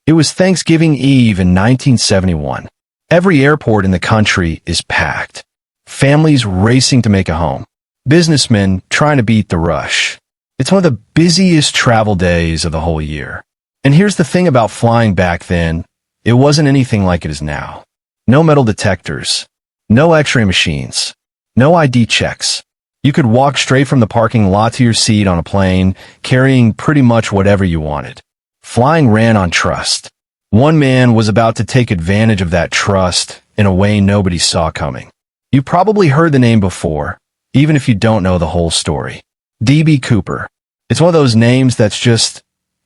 It was Thanksgiving Eve in 1971. Every airport in the country is packed. Families racing to make a home. Businessmen trying to beat the rush. It's one of the busiest travel days of the whole year. And here's the thing about flying back then. It wasn't anything like it is now. No metal detectors. No x-ray machines. No ID checks. You could walk straight from the parking lot to your seat on a plane, carrying pretty much whatever you wanted. Flying ran on trust. One man was about to take advantage of that trust in a way nobody saw coming. You probably heard the name before, even if you don't know the whole story. D.B. Cooper. It's one of those names that's just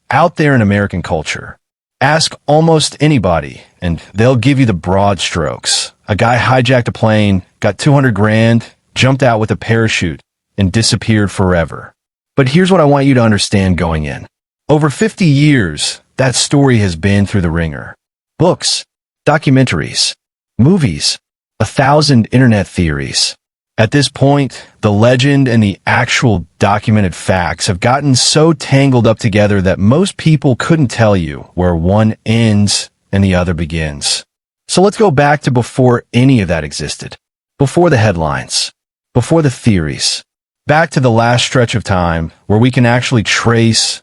out there in American culture. Ask almost anybody, and they'll give you the broad strokes. A guy hijacked a plane, got 200 grand, jumped out with a parachute, and disappeared forever. But here's what I want you to understand going in. Over 50 years, that story has been through the ringer. Books, documentaries, movies, 1,000 internet theories. At this point, the legend and the actual documented facts have gotten so tangled up together that most people couldn't tell you where one ends and the other begins. So let's go back to before any of that existed. Before the headlines. Before the theories. Back to the last stretch of time where we can actually trace,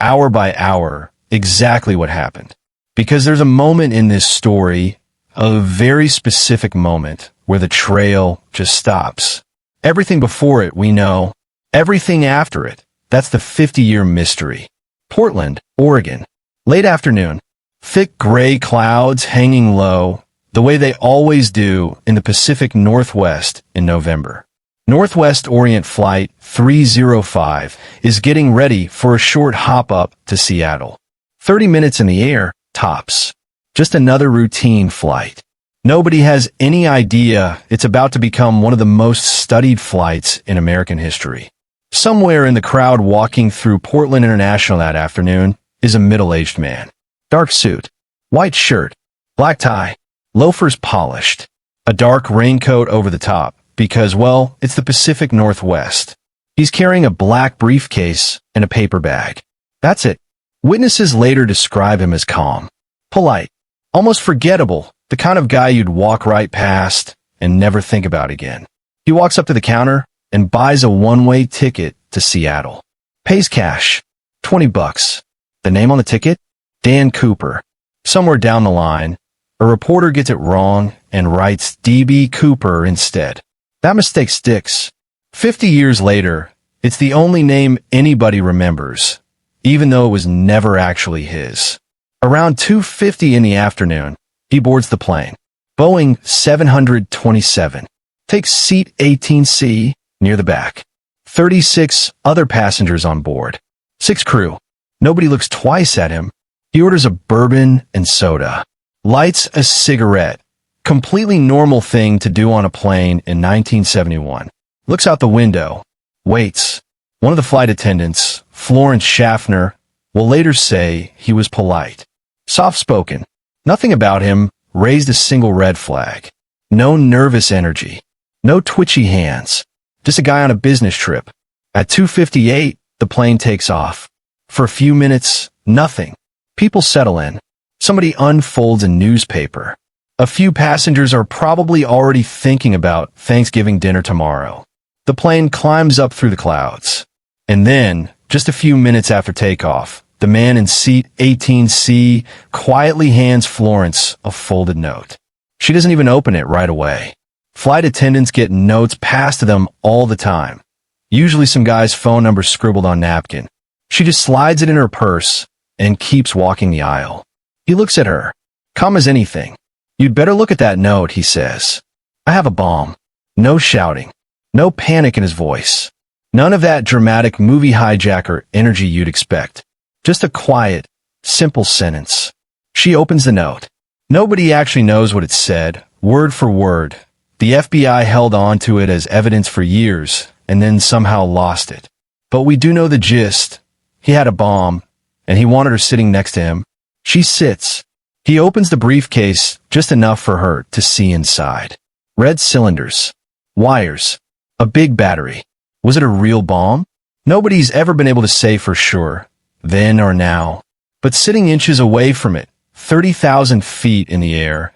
hour by hour, exactly what happened. Because there's a moment in this story, a very specific moment, where the trail just stops. Everything before it, we know. Everything after it, that's the 50-year mystery. Portland, Oregon. Late afternoon. Thick gray clouds hanging low, the way they always do in the Pacific Northwest in November. Northwest Orient Flight 305 is getting ready for a short hop up to Seattle. 30 minutes in the air, tops. Just another routine flight. Nobody has any idea it's about to become one of the most studied flights in American history. Somewhere in the crowd walking through Portland International that afternoon is a middle-aged man. Dark suit, white shirt, black tie, loafers polished, a dark raincoat over the top. Because, well, it's the Pacific Northwest. He's carrying a black briefcase and a paper bag. That's it. Witnesses later describe him as calm, polite, almost forgettable, the kind of guy you'd walk right past and never think about again. He walks up to the counter and buys a one-way ticket to Seattle. Pays cash, $20. The name on the ticket? Dan Cooper. Somewhere down the line, a reporter gets it wrong and writes D.B. Cooper instead. That mistake sticks. 50 years later, it's the only name anybody remembers, even though it was never actually his. Around 2:50 in the afternoon, he boards the plane. Boeing 727. Takes seat 18C near the back. 36 other passengers on board. 6 crew. Nobody looks twice at him. He orders a bourbon and soda. Lights a cigarette. Completely normal thing to do on a plane in 1971. Looks out the window. Waits. One of the flight attendants, Florence Schaffner, will later say he was polite. Soft-spoken. Nothing about him raised a single red flag. No nervous energy. No twitchy hands. Just a guy on a business trip. At 2:58, the plane takes off. For a few minutes, nothing. People settle in. Somebody unfolds a newspaper. A few passengers are probably already thinking about Thanksgiving dinner tomorrow. The plane climbs up through the clouds. And then, just a few minutes after takeoff, the man in seat 18C quietly hands Florence a folded note. She doesn't even open it right away. Flight attendants get notes passed to them all the time. Usually some guy's phone number scribbled on napkin. She just slides it in her purse and keeps walking the aisle. He looks at her. Calm as anything. You'd better look at that note, he says. I have a bomb. No shouting. No panic in his voice. None of that dramatic movie hijacker energy you'd expect. Just a quiet, simple sentence. She opens the note. Nobody actually knows what it said, word for word. The FBI held on to it as evidence for years, and then somehow lost it. But we do know the gist. He had a bomb, and he wanted her sitting next to him. She sits. He opens the briefcase just enough for her to see inside. Red cylinders. Wires. A big battery. Was it a real bomb? Nobody's ever been able to say for sure, then or now. But sitting inches away from it, 30,000 feet in the air,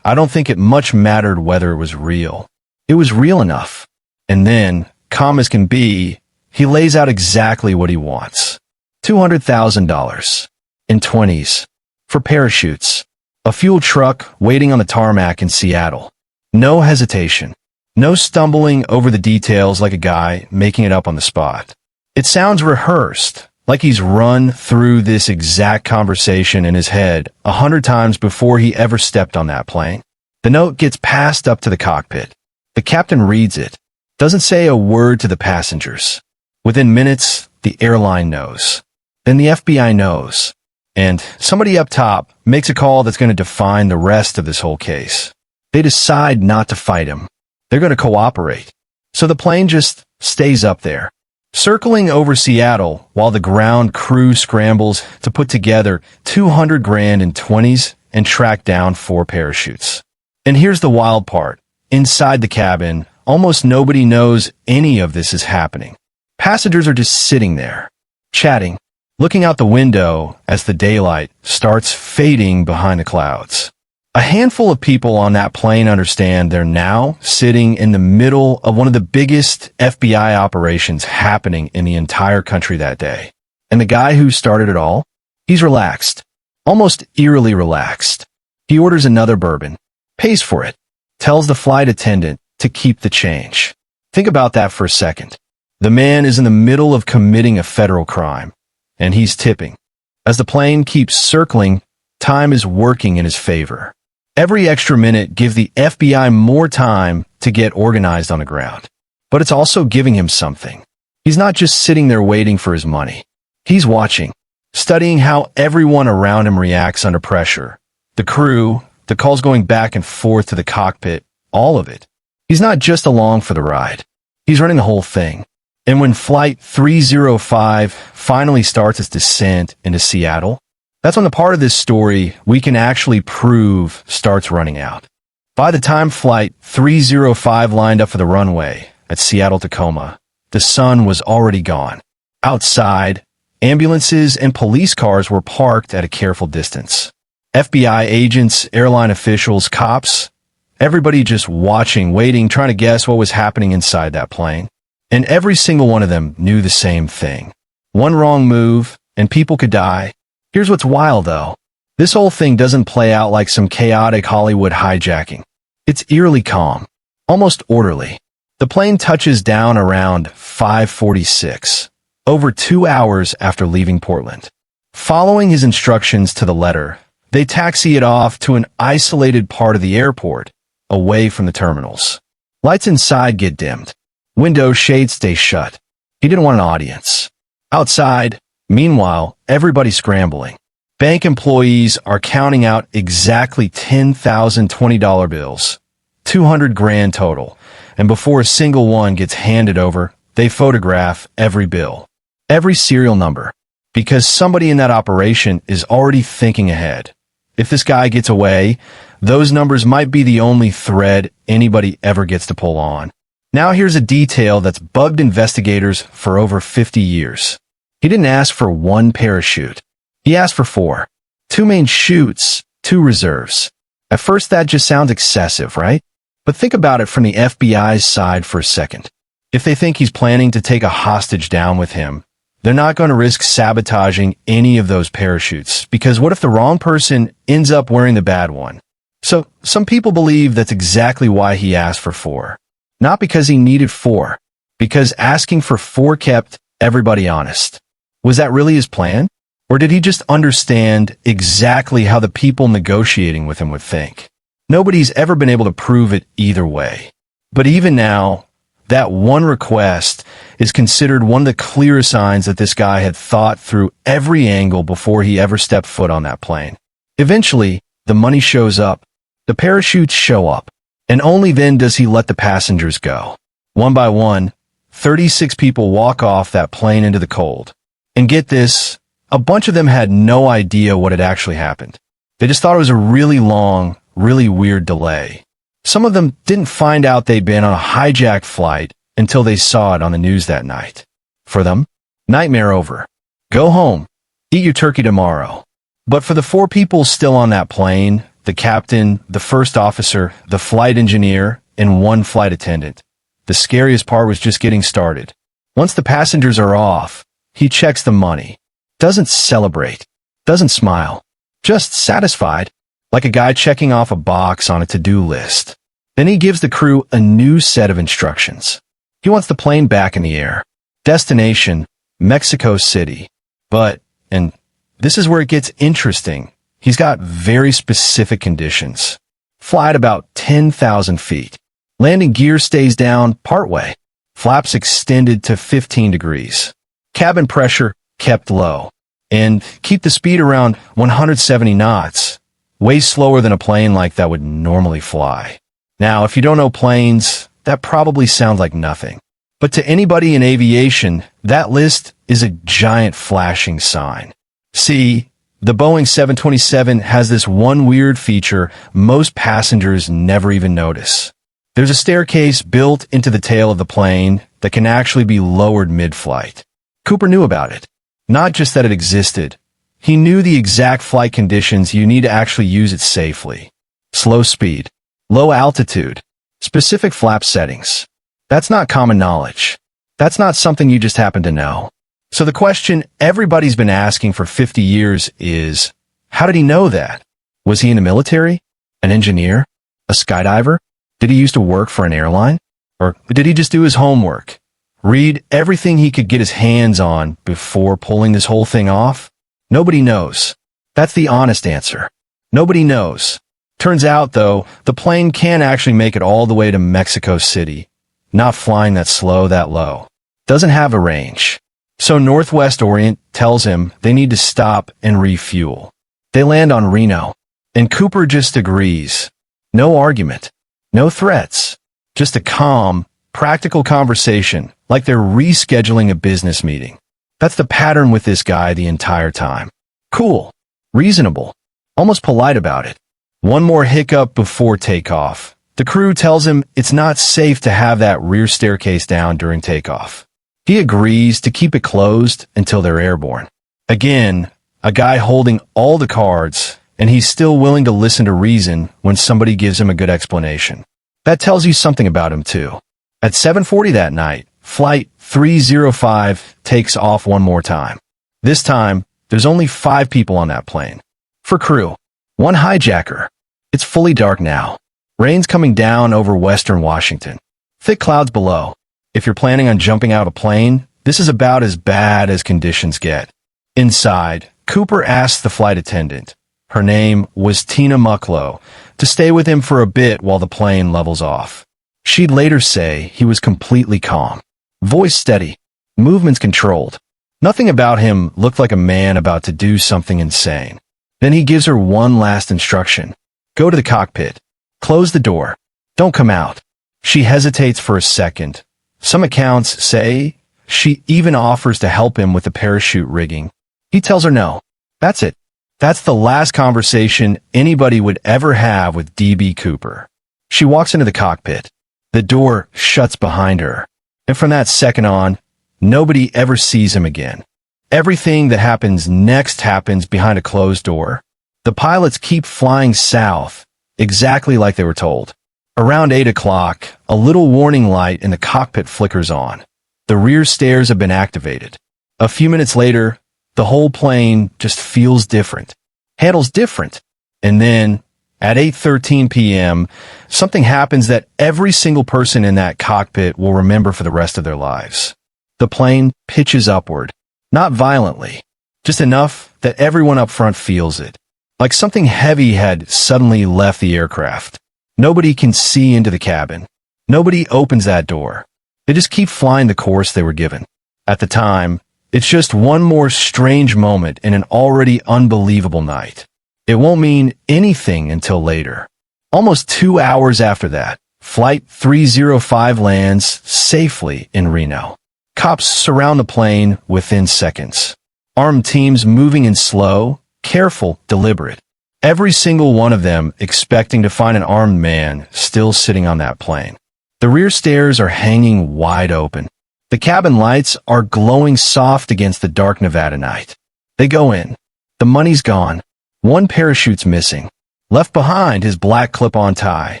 I don't think it much mattered whether it was real. It was real enough. And then, calm as can be, he lays out exactly what he wants. $200,000 in 20s for parachutes. A fuel truck waiting on the tarmac in Seattle. No hesitation. No stumbling over the details like a guy making it up on the spot. It sounds rehearsed, like he's run through this exact conversation in his head 100 times before he ever stepped on that plane. The note gets passed up to the cockpit. The captain reads it, doesn't say a word to the passengers. Within minutes, the airline knows. Then the FBI knows. And somebody up top makes a call that's going to define the rest of this whole case. They decide not to fight him. They're going to cooperate. So the plane just stays up there, circling over Seattle while the ground crew scrambles to put together $200,000 in 20s and track down 4 parachutes. And here's the wild part. Inside the cabin, almost nobody knows any of this is happening. Passengers are just sitting there, chatting, looking out the window as the daylight starts fading behind the clouds. A handful of people on that plane understand they're now sitting in the middle of one of the biggest FBI operations happening in the entire country that day. And the guy who started it all? He's relaxed, almost eerily relaxed. He orders another bourbon, pays for it, tells the flight attendant to keep the change. Think about that for a second. The man is in the middle of committing a federal crime, and he's tipping. As the plane keeps circling, time is working in his favor. Every extra minute gives the FBI more time to get organized on the ground. But it's also giving him something. He's not just sitting there waiting for his money. He's watching, studying how everyone around him reacts under pressure. The crew, the calls going back and forth to the cockpit, all of it. He's not just along for the ride. He's running the whole thing. And when Flight 305 finally starts its descent into Seattle, that's when the part of this story we can actually prove starts running out. By the time Flight 305 lined up for the runway at Seattle-Tacoma, the sun was already gone. Outside, ambulances and police cars were parked at a careful distance. FBI agents, airline officials, cops, everybody just watching, waiting, trying to guess what was happening inside that plane. And every single one of them knew the same thing. One wrong move, and people could die. Here's what's wild, though. This whole thing doesn't play out like some chaotic Hollywood hijacking. It's eerily calm, almost orderly. The plane touches down around 5:46, over 2 hours after leaving Portland. Following his instructions to the letter, they taxi it off to an isolated part of the airport, away from the terminals. Lights inside get dimmed. Window shades stay shut. He didn't want an audience. Outside, meanwhile, everybody's scrambling. Bank employees are counting out exactly 10,000 $20 bills, $200,000 total, and before a single one gets handed over, they photograph every bill, every serial number, because somebody in that operation is already thinking ahead. If this guy gets away, those numbers might be the only thread anybody ever gets to pull on. Now here's a detail that's bugged investigators for over 50 years. He didn't ask for 1 parachute. He asked for 4. 2 main chutes, 2 reserves. At first that just sounds excessive, right? But think about it from the FBI's side for a second. If they think he's planning to take a hostage down with him, they're not going to risk sabotaging any of those parachutes, because what if the wrong person ends up wearing the bad one? So some people believe that's exactly why he asked for 4. Not because he needed 4, because asking for 4 kept everybody honest. Was that really his plan? Or did he just understand exactly how the people negotiating with him would think? Nobody's ever been able to prove it either way. But even now, that one request is considered one of the clear signs that this guy had thought through every angle before he ever stepped foot on that plane. Eventually, the money shows up. The parachutes show up. And only then does he let the passengers go. One by one, 36 people walk off that plane into the cold. And get this, a bunch of them had no idea what had actually happened. They just thought it was a really long, really weird delay. Some of them didn't find out they'd been on a hijacked flight until they saw it on the news that night. For them, nightmare over. Go home. Eat your turkey tomorrow. But for the 4 people still on that plane, the captain, the first officer, the flight engineer, and 1 flight attendant, the scariest part was just getting started. Once the passengers are off, he checks the money. Doesn't celebrate. Doesn't smile. Just satisfied, like a guy checking off a box on a to-do list. Then he gives the crew a new set of instructions. He wants the plane back in the air. Destination, Mexico City. But, and this is where it gets interesting, he's got very specific conditions. Fly at about 10,000 feet. Landing gear stays down partway. Flaps extended to 15 degrees. Cabin pressure kept low. And keep the speed around 170 knots. Way slower than a plane like that would normally fly. Now, if you don't know planes, that probably sounds like nothing. But to anybody in aviation, that list is a giant flashing sign. See, the Boeing 727 has this one weird feature most passengers never even notice. There's a staircase built into the tail of the plane that can actually be lowered mid-flight. Cooper knew about it. Not just that it existed. He knew the exact flight conditions you need to actually use it safely. Slow speed, low altitude, specific flap settings. That's not common knowledge. That's not something you just happen to know. So the question everybody's been asking for 50 years is, how did he know that? Was he in the military? An engineer? A skydiver? Did he used to work for an airline? Or did he just do his homework? Read everything he could get his hands on before pulling this whole thing off? Nobody knows. That's the honest answer. Nobody knows. Turns out, though, the plane can actually make it all the way to Mexico City. Not flying that slow, that low. Doesn't have a range. So Northwest Orient tells him they need to stop and refuel. They land on Reno. And Cooper just agrees. No argument. No threats. Just a calm, practical conversation, like they're rescheduling a business meeting. That's the pattern with this guy the entire time. Cool. Reasonable. Almost polite about it. One more hiccup before takeoff. The crew tells him it's not safe to have that rear staircase down during takeoff. He agrees to keep it closed until they're airborne. Again, a guy holding all the cards, and he's still willing to listen to reason when somebody gives him a good explanation. That tells you something about him, too. At 7:40 that night, Flight 305 takes off one more time. This time, there's only 5 people on that plane. For crew, 1 hijacker. It's fully dark now. Rain's coming down over western Washington. Thick clouds below. If you're planning on jumping out of a plane, this is about as bad as conditions get. Inside, Cooper asks the flight attendant, her name was Tena Bar, to stay with him for a bit while the plane levels off. She'd later say he was completely calm. Voice steady. Movements controlled. Nothing about him looked like a man about to do something insane. Then he gives her one last instruction. Go to the cockpit. Close the door. Don't come out. She hesitates for a second. Some accounts say she even offers to help him with the parachute rigging. He tells her no. That's it. That's the last conversation anybody would ever have with D.B. Cooper. She walks into the cockpit. The door shuts behind her. And from that second on, nobody ever sees him again. Everything that happens next happens behind a closed door. The pilots keep flying south, exactly like they were told. Around 8 o'clock, a little warning light in the cockpit flickers on. The rear stairs have been activated. A few minutes later, the whole plane just feels different. Handles different. And then, at 8:13 p.m., something happens that every single person in that cockpit will remember for the rest of their lives. The plane pitches upward. Not violently. Just enough that everyone up front feels it. Like something heavy had suddenly left the aircraft. Nobody can see into the cabin. Nobody opens that door. They just keep flying the course they were given. At the time, it's just one more strange moment in an already unbelievable night. It won't mean anything until later. Almost 2 hours after that, Flight 305 lands safely in Reno. Cops surround the plane within seconds. Armed teams moving in slow, careful, deliberate. Every single one of them expecting to find an armed man still sitting on that plane. The rear stairs are hanging wide open. The cabin lights are glowing soft against the dark Nevada night. They go in. The money's gone. One parachute's missing. Left behind his black clip-on tie.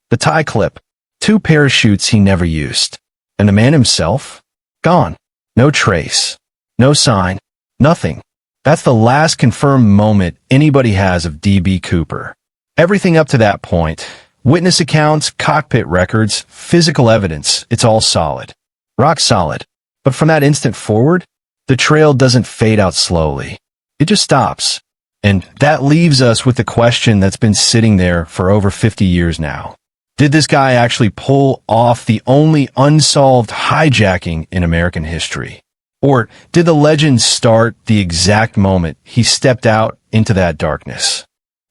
The tie clip. 2 parachutes he never used. And the man himself? Gone. No trace. No sign. Nothing. That's the last confirmed moment anybody has of D.B. Cooper. Everything up to that point, witness accounts, cockpit records, physical evidence, it's all solid. Rock solid. But from that instant forward, the trail doesn't fade out slowly. It just stops. And that leaves us with the question that's been sitting there for over 50 years now. Did this guy actually pull off the only unsolved hijacking in American history? Or did the legend start the exact moment he stepped out into that darkness?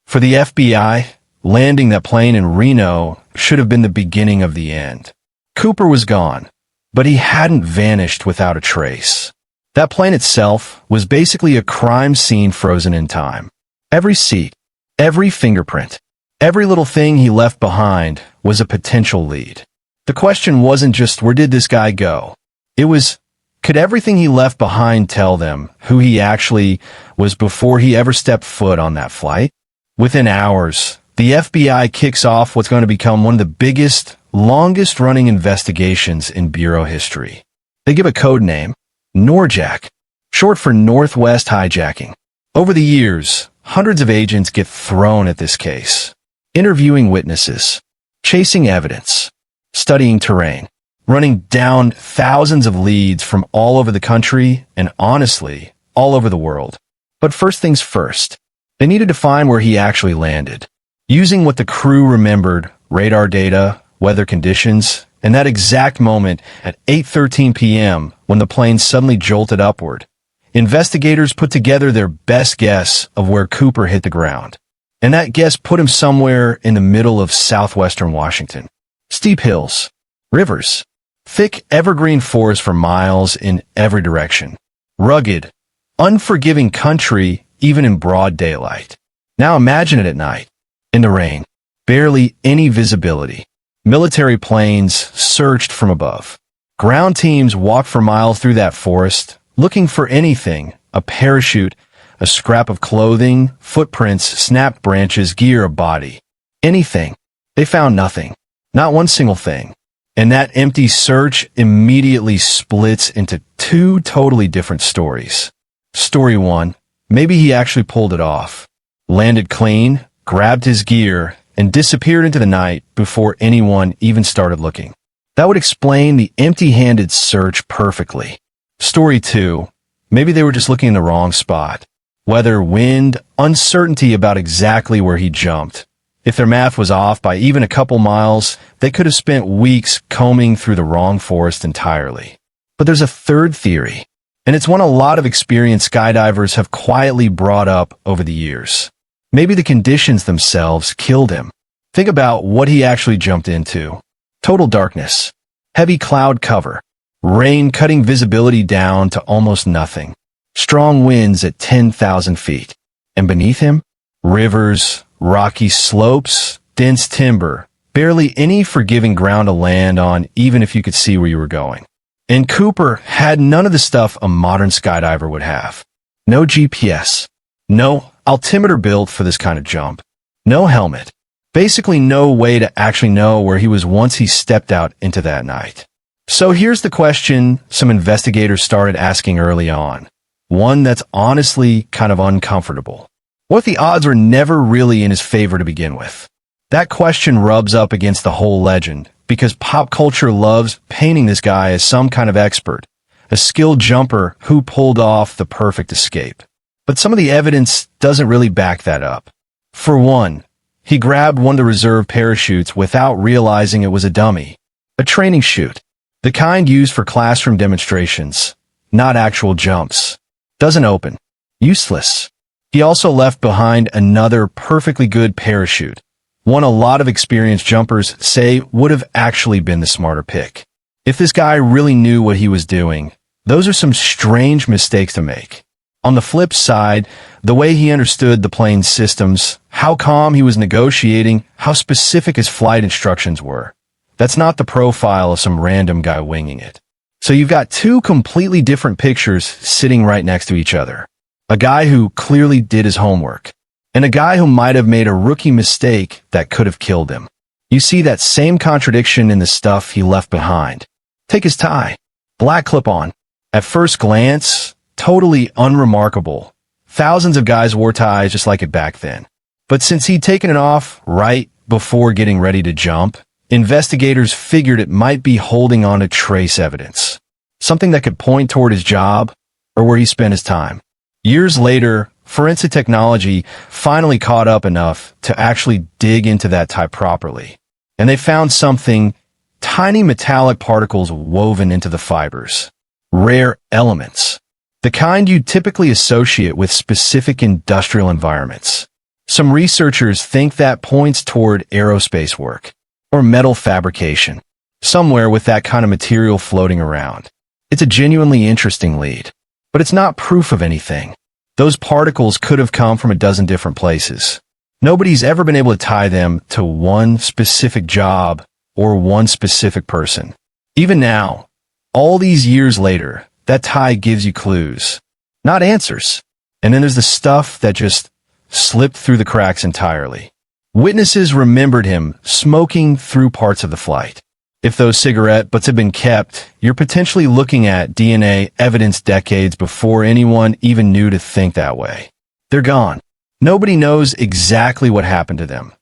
For the FBI, landing that plane in Reno should have been the beginning of the end. Cooper was gone, but he hadn't vanished without a trace. That plane itself was basically a crime scene frozen in time. Every seat, every fingerprint, every little thing he left behind was a potential lead. The question wasn't just where did this guy go? It was, could everything he left behind tell them who he actually was before he ever stepped foot on that flight? Within hours, the FBI kicks off what's going to become one of the biggest, longest-running investigations in Bureau history. They give a code name, NORJAK, short for Northwest Hijacking. Over the years, hundreds of agents get thrown at this case, interviewing witnesses, chasing evidence, studying terrain, running down thousands of leads from all over the country and, honestly, all over the world. But first things first, they needed to find where he actually landed. Using what the crew remembered, radar data, weather conditions, and that exact moment at 8:13 p.m. when the plane suddenly jolted upward, investigators put together their best guess of where Cooper hit the ground. And that guess put him somewhere in the middle of southwestern Washington. Steep hills, rivers, thick evergreen forest for miles in every direction. Rugged, unforgiving country even in broad daylight. Now imagine it at night. In the rain. Barely any visibility. Military planes searched from above. Ground teams walked for miles through that forest, looking for anything, a parachute, a scrap of clothing, footprints, snapped branches, gear, a body. Anything. They found nothing. Not one single thing. And that empty search immediately splits into 2 totally different stories. Story 1. Maybe he actually pulled it off. Landed clean, grabbed his gear, and disappeared into the night before anyone even started looking. That would explain the empty-handed search perfectly. Story 2. Maybe they were just looking in the wrong spot. Weather, wind, uncertainty about exactly where he jumped. If their math was off by even a couple miles, they could have spent weeks combing through the wrong forest entirely. But there's a third theory, and it's one a lot of experienced skydivers have quietly brought up over the years. Maybe the conditions themselves killed him. Think about what he actually jumped into. Total darkness. Heavy cloud cover. Rain cutting visibility down to almost nothing. Strong winds at 10,000 feet. And beneath him, rivers, rocky slopes, dense timber, barely any forgiving ground to land on even if you could see where you were going. And Cooper had none of the stuff a modern skydiver would have. No GPS. No altimeter built for this kind of jump. No helmet. Basically no way to actually know where he was once he stepped out into that night. So here's the question some investigators started asking early on. One that's honestly kind of uncomfortable. What if the odds were never really in his favor to begin with? That question rubs up against the whole legend, because pop culture loves painting this guy as some kind of expert, a skilled jumper who pulled off the perfect escape. But some of the evidence doesn't really back that up. For one, he grabbed one of the reserve parachutes without realizing it was a dummy. A training chute. The kind used for classroom demonstrations, not actual jumps. Doesn't open. Useless. He also left behind another perfectly good parachute, one a lot of experienced jumpers say would have actually been the smarter pick. If this guy really knew what he was doing, those are some strange mistakes to make. On the flip side, the way he understood the plane's systems, how calm he was negotiating, how specific his flight instructions were. That's not the profile of some random guy winging it. So you've got 2 completely different pictures sitting right next to each other. A guy who clearly did his homework, and a guy who might have made a rookie mistake that could have killed him. You see that same contradiction in the stuff he left behind. Take his tie. Black clip-on. At first glance, totally unremarkable. Thousands of guys wore ties just like it back then. But since he'd taken it off right before getting ready to jump, investigators figured it might be holding on to trace evidence. Something that could point toward his job or where he spent his time. Years later, forensic technology finally caught up enough to actually dig into that tie properly. And they found something, tiny metallic particles woven into the fibers. Rare elements. The kind you typically associate with specific industrial environments. Some researchers think that points toward aerospace work or metal fabrication, somewhere with that kind of material floating around. It's a genuinely interesting lead, but it's not proof of anything. Those particles could have come from a dozen different places. Nobody's ever been able to tie them to one specific job or one specific person. Even now, all these years later, that tie gives you clues, not answers. And then there's the stuff that just slipped through the cracks entirely. Witnesses remembered him smoking through parts of the flight. If those cigarette butts had been kept, you're potentially looking at DNA evidence decades before anyone even knew to think that way. They're gone. Nobody knows exactly what happened to them.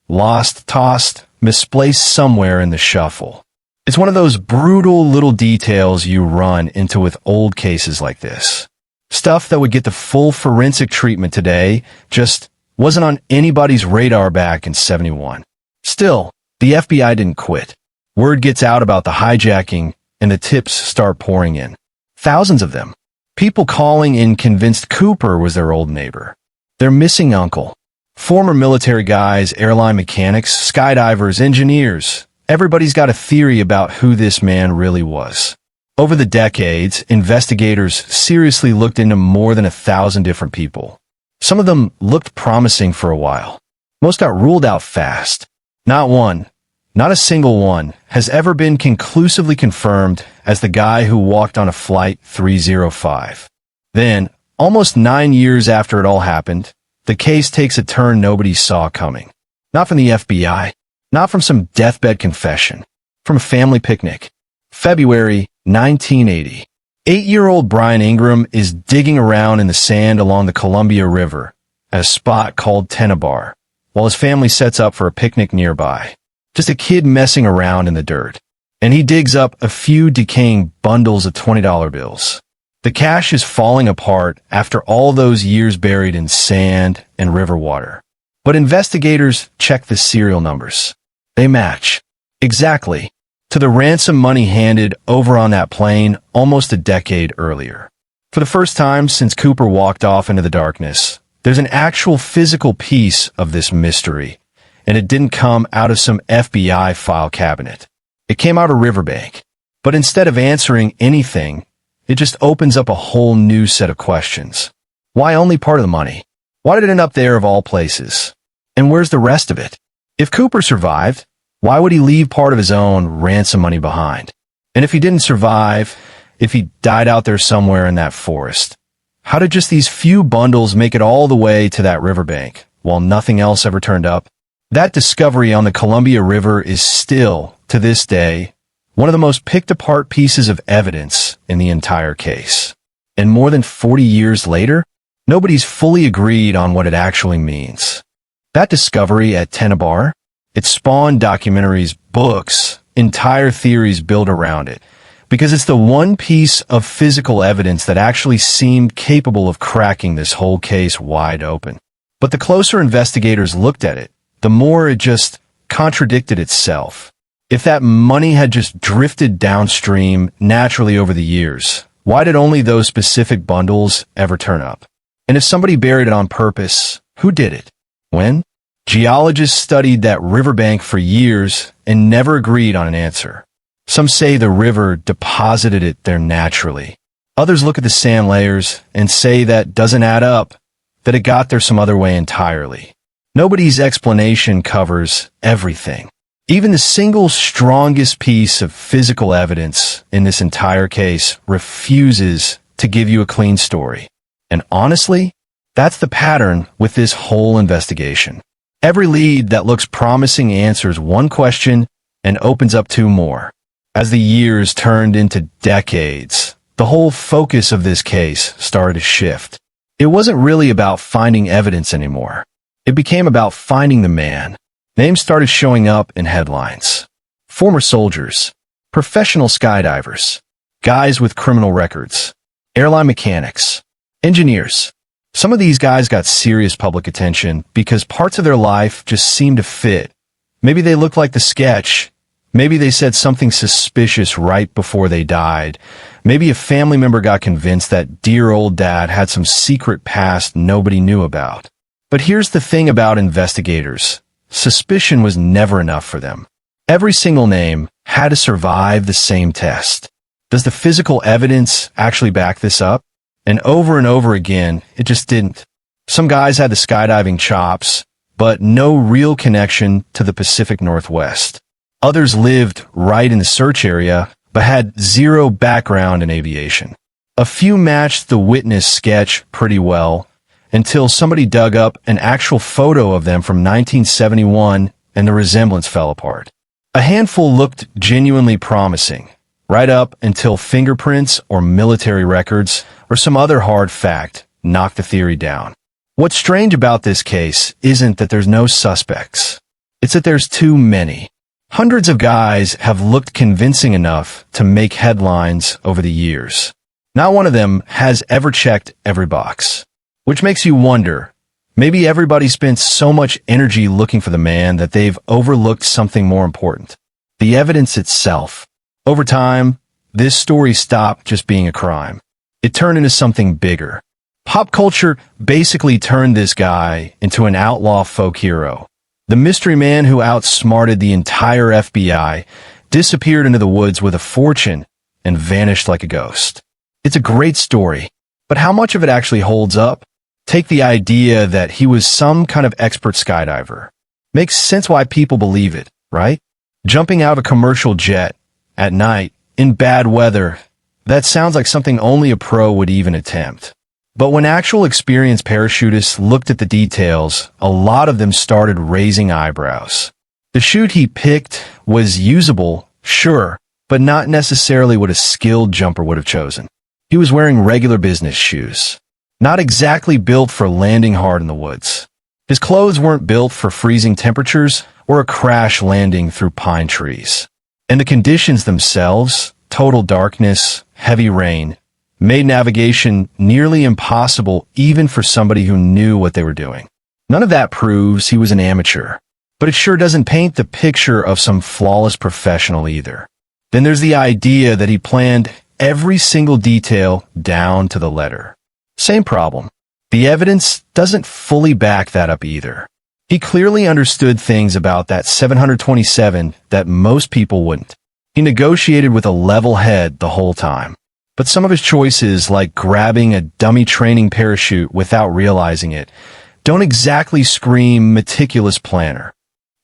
Lost, tossed, misplaced somewhere in the shuffle. It's one of those brutal little details you run into with old cases like this. Stuff that would get the full forensic treatment today just wasn't on anybody's radar back in '71. Still, the FBI didn't quit. Word gets out about the hijacking, and the tips start pouring in. Thousands of them. People calling in convinced Cooper was their old neighbor. Their missing uncle. Former military guys, airline mechanics, skydivers, engineers. Everybody's got a theory about who this man really was. Over the decades, investigators seriously looked into more than 1,000 different people. Some of them looked promising for a while. Most got ruled out fast. Not one, not a single one, has ever been conclusively confirmed as the guy who walked on a Flight 305. Then, almost 9 years after it all happened, the case takes a turn nobody saw coming. Not from the FBI, not from some deathbed confession, from a family picnic. February 1980. 8-year-old Brian Ingram is digging around in the sand along the Columbia River at a spot called Tena Bar, while his family sets up for a picnic nearby. Just a kid messing around in the dirt. And he digs up a few decaying bundles of $20 bills. The cash is falling apart after all those years buried in sand and river water. But investigators check the serial numbers. They match. Exactly. To the ransom money handed over on that plane almost a decade earlier. For the first time since Cooper walked off into the darkness, there's an actual physical piece of this mystery, and it didn't come out of some FBI file cabinet. It came out of Riverbank. But instead of answering anything, it just opens up a whole new set of questions. Why only part of the money? Why did it end up there of all places? And where's the rest of it? If Cooper survived, why would he leave part of his own ransom money behind? And if he didn't survive, if he died out there somewhere in that forest, how did just these few bundles make it all the way to that riverbank while nothing else ever turned up? That discovery on the Columbia River is still, to this day, one of the most picked apart pieces of evidence in the entire case. And more than 40 years later, nobody's fully agreed on what it actually means. That discovery at Tena Bar, it spawned documentaries, books, entire theories built around it, because it's the one piece of physical evidence that actually seemed capable of cracking this whole case wide open. But the closer investigators looked at it, the more it just contradicted itself. If that money had just drifted downstream naturally over the years, why did only those specific bundles ever turn up? And if somebody buried it on purpose, who did it? When? Geologists studied that riverbank for years and never agreed on an answer. Some say the river deposited it there naturally. Others look at the sand layers and say that doesn't add up, that it got there some other way entirely. Nobody's explanation covers everything. Even the single strongest piece of physical evidence in this entire case refuses to give you a clean story. And honestly, That's the pattern with this whole investigation. Every lead that looks promising answers one question and opens up two more. As the years turned into decades, the whole focus of this case started to shift. It wasn't really about finding evidence anymore. It became about finding the man. Names started showing up in headlines. Former soldiers, professional skydivers, guys with criminal records, airline mechanics, engineers. Some of these guys got serious public attention because parts of their life just seemed to fit. Maybe they looked like the sketch. Maybe they said something suspicious right before they died. Maybe a family member got convinced that dear old dad had some secret past nobody knew about. But here's the thing about investigators. Suspicion was never enough for them. Every single name had to survive the same test. Does the physical evidence actually back this up? And over again, it just didn't. Some guys had the skydiving chops, but no real connection to the Pacific Northwest. Others lived right in the search area, but had zero background in aviation. A few matched the witness sketch pretty well, until somebody dug up an actual photo of them from 1971 and the resemblance fell apart. A handful looked genuinely promising, right up until fingerprints or military records or some other hard fact knocked the theory down. What's strange about this case isn't that there's no suspects. It's that there's too many. Hundreds of guys have looked convincing enough to make headlines over the years. Not one of them has ever checked every box. Which makes you wonder, maybe everybody spent so much energy looking for the man that they've overlooked something more important. The evidence itself. Over time, this story stopped just being a crime. It turned into something bigger. Pop culture basically turned this guy into an outlaw folk hero. The mystery man who outsmarted the entire FBI disappeared into the woods with a fortune and vanished like a ghost. It's a great story, but how much of it actually holds up? Take the idea that he was some kind of expert skydiver. Makes sense why people believe it, right? Jumping out of a commercial jet at night in bad weather, that sounds like something only a pro would even attempt. But when actual experienced parachutists looked at the details, a lot of them started raising eyebrows. The chute he picked was usable, sure, but not necessarily what a skilled jumper would have chosen. He was wearing regular business shoes. Not exactly built for landing hard in the woods. His clothes weren't built for freezing temperatures or a crash landing through pine trees. And the conditions themselves, total darkness, heavy rain, made navigation nearly impossible even for somebody who knew what they were doing. None of that proves he was an amateur, but it sure doesn't paint the picture of some flawless professional either. Then there's the idea that he planned every single detail down to the letter. Same problem. The evidence doesn't fully back that up either. He clearly understood things about that 727 that most people wouldn't. He negotiated with a level head the whole time. But some of his choices, like grabbing a dummy training parachute without realizing it, don't exactly scream meticulous planner.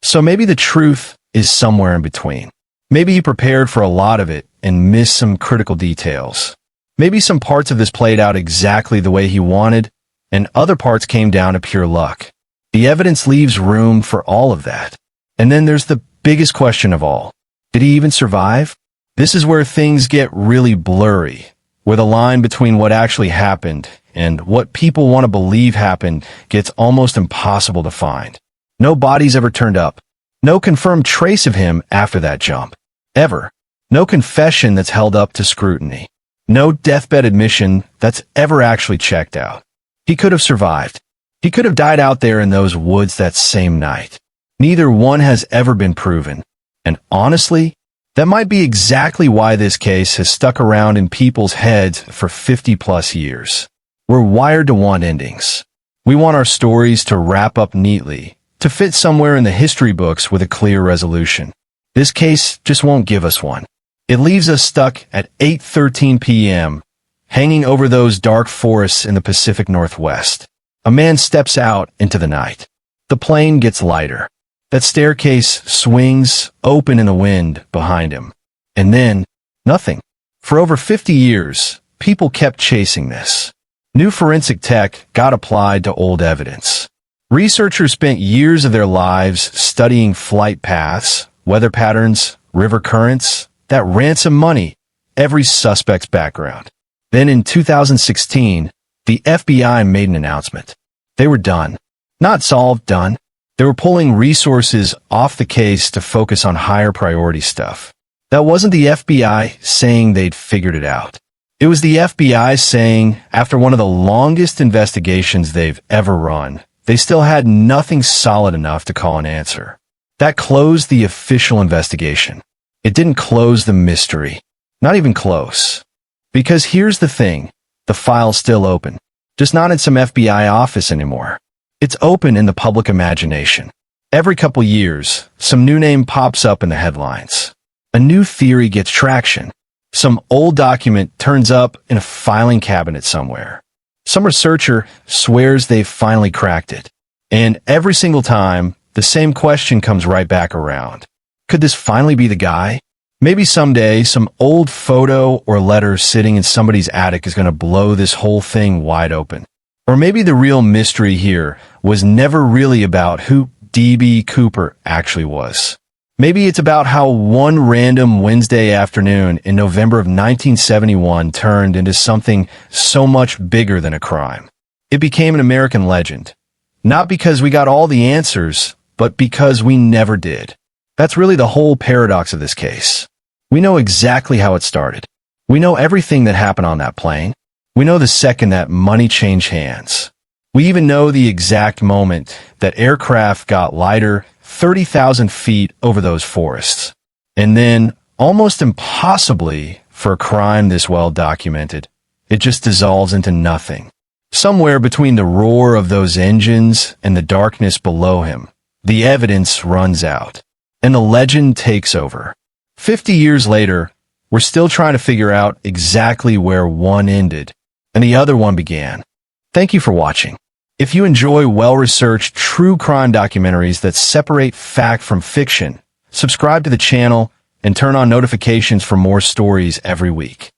So maybe the truth is somewhere in between. Maybe he prepared for a lot of it and missed some critical details. Maybe some parts of this played out exactly the way he wanted, and other parts came down to pure luck. The evidence leaves room for all of that. And then there's the biggest question of all. Did he even survive? This is where things get really blurry, where the line between what actually happened and what people want to believe happened gets almost impossible to find. No bodies ever turned up. No confirmed trace of him after that jump. Ever. No confession that's held up to scrutiny. No deathbed admission that's ever actually checked out. He could have survived. He could have died out there in those woods that same night. Neither one has ever been proven. And honestly, that might be exactly why this case has stuck around in people's heads for 50+ years. We're wired to want endings. We want our stories to wrap up neatly, to fit somewhere in the history books with a clear resolution. This case just won't give us one. It leaves us stuck at 8:13 p.m., hanging over those dark forests in the Pacific Northwest. A man steps out into the night. The plane gets lighter. That staircase swings open in the wind behind him. And then, nothing. For over 50 years, people kept chasing this. New forensic tech got applied to old evidence. Researchers spent years of their lives studying flight paths, weather patterns, river currents, that ransom money, every suspect's background. Then in 2016, the FBI made an announcement. They were done. Not solved, done. They were pulling resources off the case to focus on higher priority stuff. That wasn't the FBI saying they'd figured it out. It was the FBI saying, after one of the longest investigations they've ever run, they still had nothing solid enough to call an answer. That closed the official investigation. It didn't close the mystery. Not even close. Because here's the thing, the file's still open. Just not in some FBI office anymore. It's open in the public imagination. Every couple years, some new name pops up in the headlines. A new theory gets traction. Some old document turns up in a filing cabinet somewhere. Some researcher swears they've finally cracked it. And every single time, the same question comes right back around. Could this finally be the guy? Maybe someday, some old photo or letter sitting in somebody's attic is going to blow this whole thing wide open. Or maybe the real mystery here was never really about who D.B. Cooper actually was. Maybe it's about how one random Wednesday afternoon in November of 1971 turned into something so much bigger than a crime. It became an American legend. Not because we got all the answers, but because we never did. That's really the whole paradox of this case. We know exactly how it started. We know everything that happened on that plane. We know the second that money changed hands. We even know the exact moment that aircraft got lighter 30,000 feet over those forests. And then, almost impossibly for a crime this well documented, it just dissolves into nothing. Somewhere between the roar of those engines and the darkness below him, the evidence runs out, and the legend takes over. 50 years later, we're still trying to figure out exactly where one ended and the other one began. Thank you for watching. If you enjoy well-researched true crime documentaries that separate fact from fiction, subscribe to the channel and turn on notifications for more stories every week.